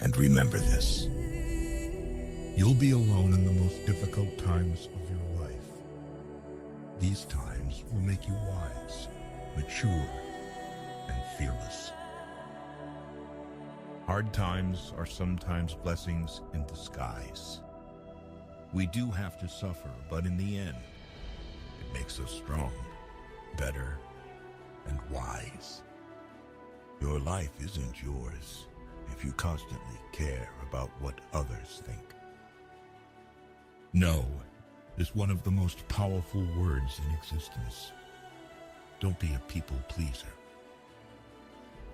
And remember this. You'll be alone in the most difficult times of your life. These times will make you wise, mature, and fearless. Hard times are sometimes blessings in disguise. We do have to suffer, but in the end, it makes us strong, better, and wise. Your life isn't yours if you constantly care about what others think. No is one of the most powerful words in existence. Don't be a people pleaser.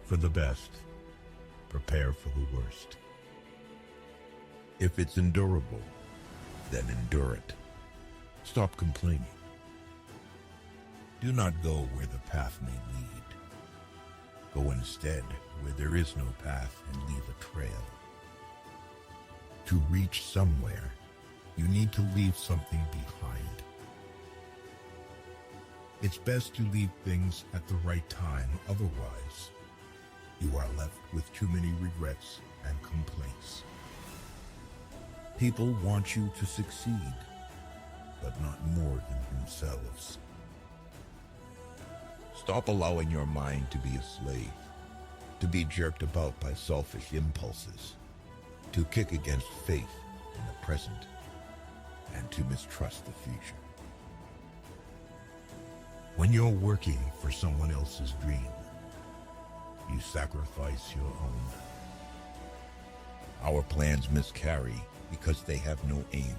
For the best, prepare for the worst. If it's endurable, then endure it. Stop complaining. Do not go where the path may lead. Go instead where there is no path and leave a trail. To reach somewhere, you need to leave something behind. It's best to leave things at the right time, otherwise, you are left with too many regrets and complaints. People want you to succeed, but not more than themselves. Stop allowing your mind to be a slave, to be jerked about by selfish impulses, to kick against faith in the present, and to mistrust the future. When you're working for someone else's dream, you sacrifice your own. Our plans miscarry because they have no aim.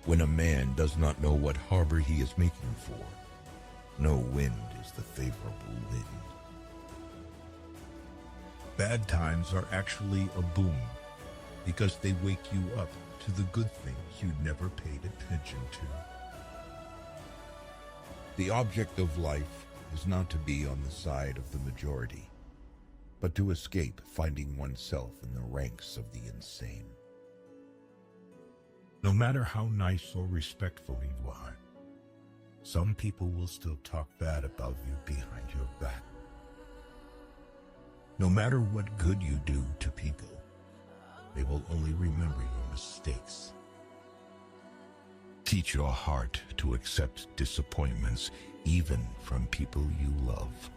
When a man does not know what harbor he is making for, no wind is the favorable wind. Bad times are actually a boon because they wake you up to the good things you never paid attention to. The object of life is not to be on the side of the majority, but to escape finding oneself in the ranks of the insane. No matter how nice or respectful you are, some people will still talk bad about you behind your back. No matter what good you do to people, they will only remember your mistakes. Teach your heart to accept disappointments, even from people you love.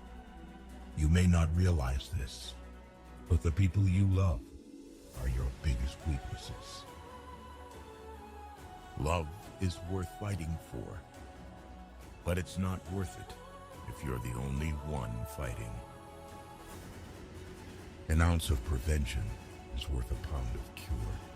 You may not realize this, but the people you love are your biggest weaknesses. Love is worth fighting for, but it's not worth it if you're the only one fighting. An ounce of prevention is worth a pound of cure.